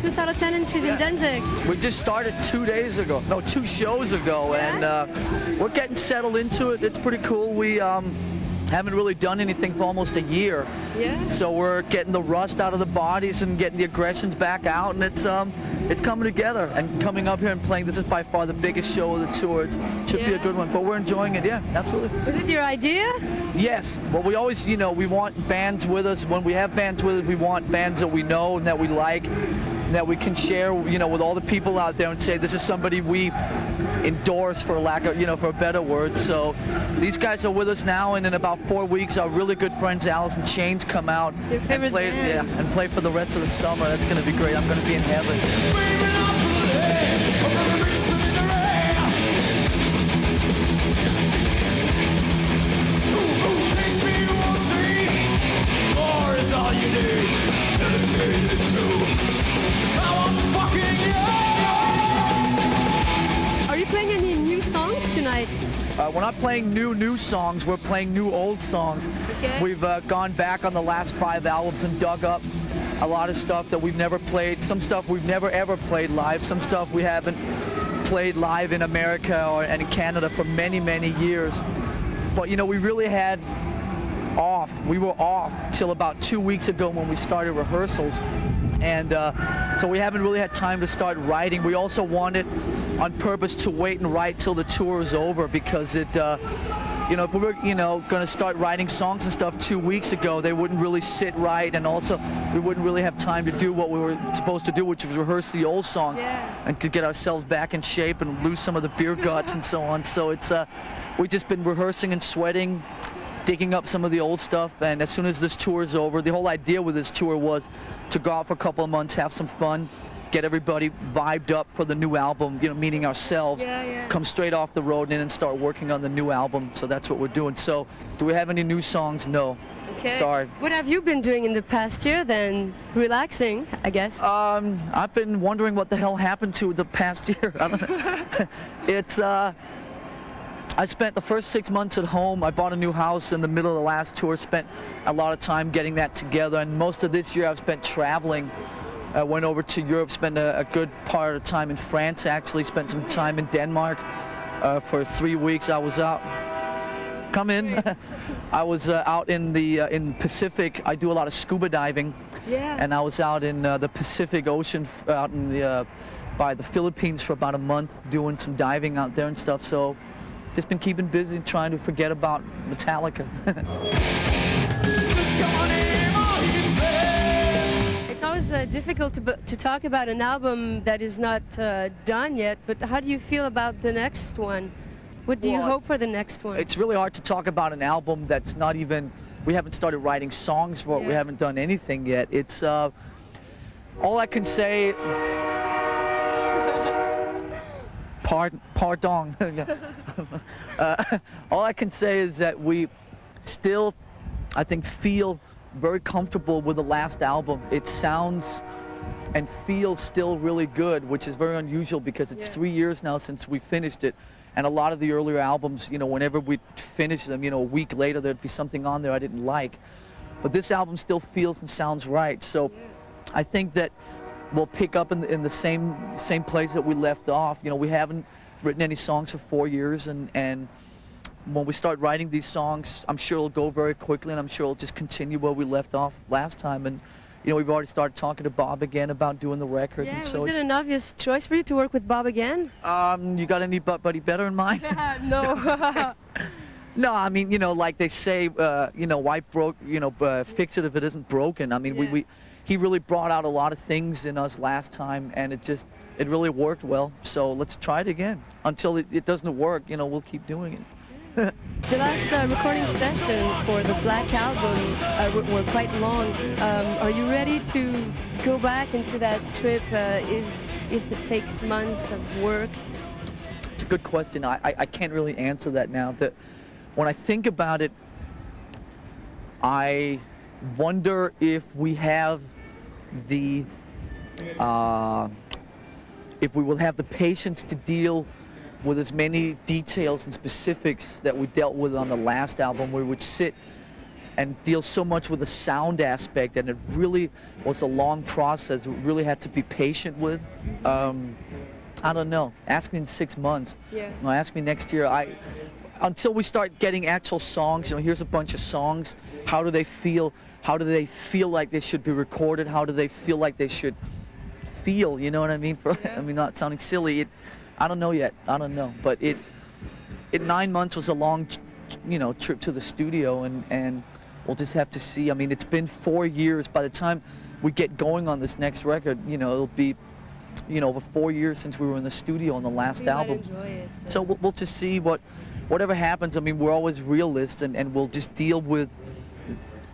Swiss out of tendencies in Danzig. We just started 2 days ago, no, 2 shows ago, and we're getting settled into it. It's pretty cool. We haven't really done anything for almost a year. Yeah. So we're getting the rust out of the bodies and getting the aggressions back out, and it's coming together. And coming up here and playing, this is by far the biggest show of the tour. It should be a good one, but we're enjoying it. Yeah, absolutely. Was it your idea? Yes. Well, we always, you know, we want bands with us. When we have bands with us, we want bands that we know and that we like, and that we can share, you know, with all the people out there and say this is somebody we endorse, for lack of, you know, for a better word. So these guys are with us now, and in about 4 weeks, our really good friends Alice in Chains come out and play, and play for the rest of the summer. That's going to be great. I'm going to be in heaven. Are you playing any new songs tonight? We're not playing new songs, we're playing new old songs. Okay. We've gone back on the last 5 albums and dug up a lot of stuff that we've never played, some stuff we've never ever played live, some stuff we haven't played live in America and in Canada for many, many years. But you know, we really had we were off till about 2 weeks ago when we started rehearsals. And so we haven't really had time to start writing. We also wanted on purpose to wait and write till the tour is over, because it, you know, if we were, you know, going to start writing songs and stuff 2 weeks ago, they wouldn't really sit right, and also we wouldn't really have time to do what we were supposed to do, which was rehearse the old songs and could get ourselves back in shape and lose some of the beer guts and so on. So it's, we've just been rehearsing and sweating, digging up some of the old stuff, and as soon as this tour is over, the whole idea with this tour was to go out for a couple of months, have some fun, get everybody vibed up for the new album, you know, meaning ourselves, come straight off the road and start working on the new album. So that's what we're doing. So do we have any new songs? No. Okay. Sorry. What have you been doing in the past year then? Relaxing, I guess. I've been wondering what the hell happened to the past year. I don't know. It's, I spent the first 6 months at home. I bought a new house in the middle of the last tour, spent a lot of time getting that together, and most of this year I've spent traveling. I went over to Europe, spent a good part of the time in France, actually spent some time in Denmark for 3 weeks. I was out, come in, I was out in the Pacific. I do a lot of scuba diving, and I was out in the Pacific Ocean, out in the, by the Philippines for about a month, doing some diving out there and stuff. So just been keeping busy, trying to forget about Metallica. It's always difficult to talk about an album that is not done yet, but how do you feel about the next one? What do you hope for the next one? It's really hard to talk about an album that's not even, we haven't started writing songs for it, we haven't done anything yet. It's, all I can say, pardon. All I can say is that we still, I think, feel very comfortable with the last album. It sounds and feels still really good, which is very unusual because it's 3 years now since we finished it. And a lot of the earlier albums, you know, whenever we finish them, you know, a week later there'd be something on there I didn't like. But this album still feels and sounds right. So I think that we'll pick up in the same place that we left off. You know, we haven't written any songs for 4 years, and when we start writing these songs, I'm sure it'll go very quickly, and I'm sure it'll just continue where we left off last time. And you know, we've already started talking to Bob again about doing the record. Yeah, and so was it an obvious choice for you to work with Bob again? You got anybody better in mind? No. No, I mean, you know, like they say, you know, why fix it if it isn't broken. I mean, he really brought out a lot of things in us last time, and it really worked well. So let's try it again. Until it doesn't work, you know, we'll keep doing it. The last recording sessions for the Black Album were quite long. Are you ready to go back into that trip if it takes months of work? It's a good question. I can't really answer that now. When I think about it, I wonder if we have if we will have the patience to deal with as many details and specifics that we dealt with on the last album. We would sit and deals so much with the sound aspect, and it really was a long process. We really had to be patient with. I don't know. Ask me in 6 months. Yeah. No, ask me next year. Until we start getting actual songs, you know, here's a bunch of songs. How do they feel? How do they feel like they should be recorded? How do they feel like they should feel? You know what I mean? I mean, not sounding silly. I don't know yet. I don't know. But 9 months was a long, you know, trip to the studio, and we'll just have to see. I mean, it's been 4 years. By the time we get going on this next record, you know, it'll be, you know, over 4 years since we were in the studio on the last album. Might enjoy it. So we'll just see whatever happens. I mean, we're always realists, and we'll just deal with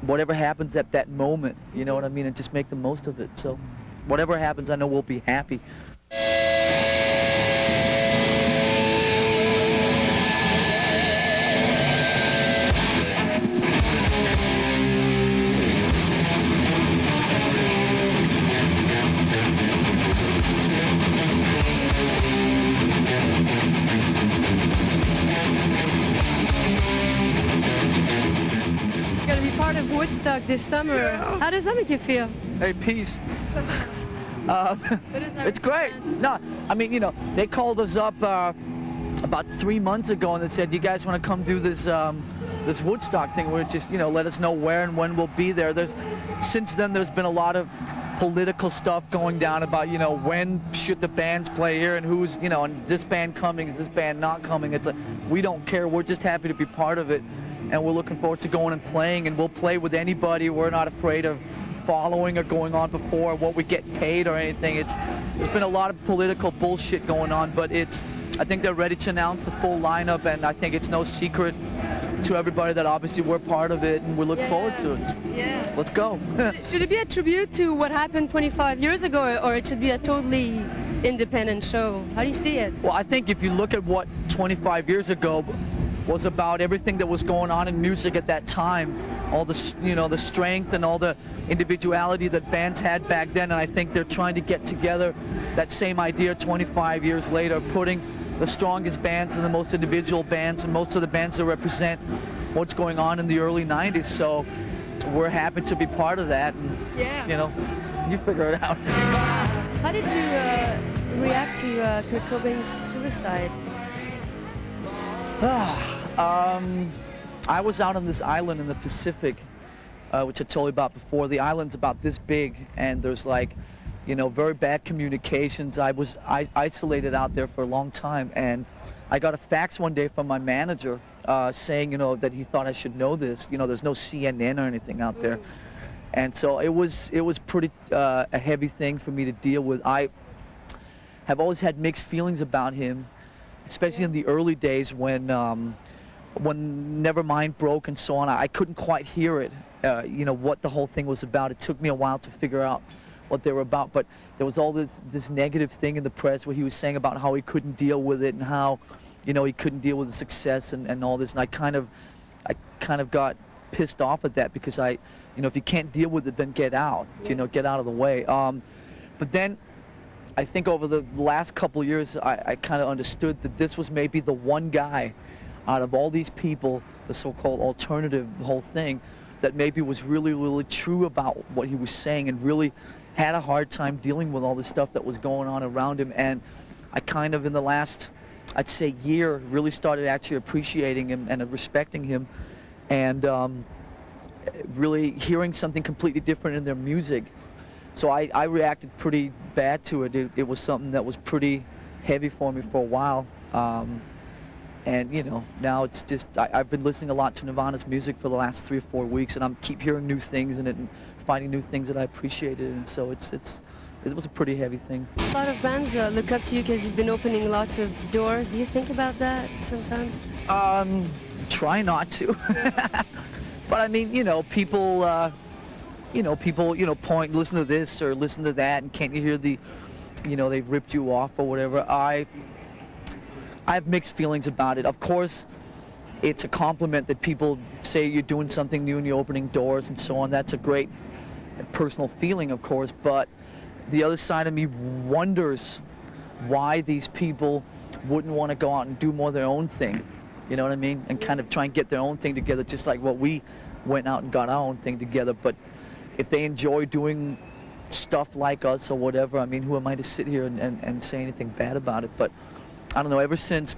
whatever happens at that moment. You know what I mean? And just make the most of it. So whatever happens, I know we'll be happy. Woodstock this summer. Yeah. How does that make you feel? Hey, peace. It's great. No, I mean, you know, they called us up about 3 months ago and they said, "You guys want to come do this this Woodstock thing?" We're just, you know, let us know where and when we'll be there. Since then, there's been a lot of political stuff going down about, you know, when should the bands play here and who's, you know, and is this band coming, is this band not coming? It's like, we don't care. We're just happy to be part of it. And we're looking forward to going and playing, and we'll play with anybody. We're not afraid of following or going on before what we get paid or anything. There's been a lot of political bullshit going on, but I think they're ready to announce the full lineup, and I think it's no secret to everybody that obviously we're part of it, and we look forward to it. Yeah. Let's go. Should it be a tribute to what happened 25 years ago, or it should be a totally independent show? How do you see it? Well, I think if you look at what 25 years ago was about, everything that was going on in music at that time, all the, you know, the strength and all the individuality that bands had back then, and I think they're trying to get together that same idea 25 years later, putting the strongest bands and the most individual bands and most of the bands that represent what's going on in the early 90s. So we're happy to be part of that, and you know, you figure it out. How did you react to Kurt Cobain's suicide? I was out on this island in the Pacific, which I told you about before. The island's about this big, and there's, like, you know, very bad communications. I was isolated out there for a long time, and I got a fax one day from my manager saying, you know, that he thought I should know this. You know, there's no CNN or anything out there. And so it was pretty a heavy thing for me to deal with. I have always had mixed feelings about him, especially in the early days when Nevermind broke and so on. I couldn't quite hear it, you know, what the whole thing was about. It took me a while to figure out what they were about, but there was all this negative thing in the press where he was saying about how he couldn't deal with it and how, you know, he couldn't deal with the success and all this, and I kind of got pissed off at that, because you know, if you can't deal with it, then get out, you know, get out of the way. But then I think over the last couple of years, I kind of understood that this was maybe the one guy out of all these people, the so-called alternative whole thing, that maybe was really, really true about what he was saying and really had a hard time dealing with all the stuff that was going on around him. And I kind of, in the last, I'd say, year, really started actually appreciating him and respecting him, and really hearing something completely different in their music. So I reacted pretty bad to it. It was something that was pretty heavy for me for a while. And, you know, now it's just, I've been listening a lot to Nirvana's music for the last 3 or 4 weeks, and I'm keep hearing new things in it and finding new things that I appreciated, and so it was a pretty heavy thing. A lot of bands look up to you because you've been opening lots of doors. Do you think about that sometimes? Try not to. But I mean, you know, people point, listen to this or listen to that, and can't you hear the, you know, they've ripped you off or whatever. I have mixed feelings about it. Of course, it's a compliment that people say you're doing something new and you're opening doors and so on. That's a great personal feeling, of course, but the other side of me wonders why these people wouldn't want to go out and do more of their own thing. You know what I mean? And kind of try and get their own thing together, just like what we went out and got our own thing together. But if they enjoy doing stuff like us or whatever, I mean, who am I to sit here and say anything bad about it? But I don't know, ever since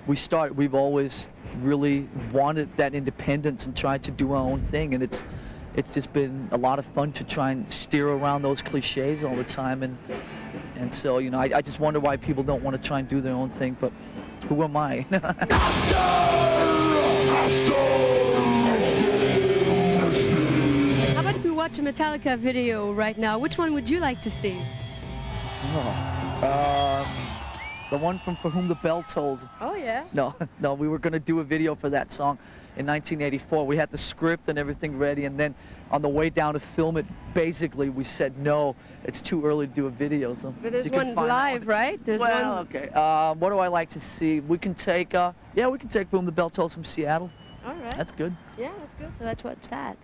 we started, we've always really wanted that independence and tried to do our own thing, and it's just been a lot of fun to try and steer around those cliches all the time, and so, you know, I just wonder why people don't want to try and do their own thing, but who am I? How about if we watch a Metallica video right now? Which one would you like to see? The one from For Whom the Bell Tolls. Oh, yeah? No, we were going to do a video for that song in 1984. We had the script and everything ready, and then on the way down to film it, basically we said, no, it's too early to do a video. So but there's one live, right? There's well, one... okay. What do I like to see? We can take, yeah, we can take For Whom the Bell Tolls from Seattle. All right. That's good. Yeah, that's good. So let's watch that.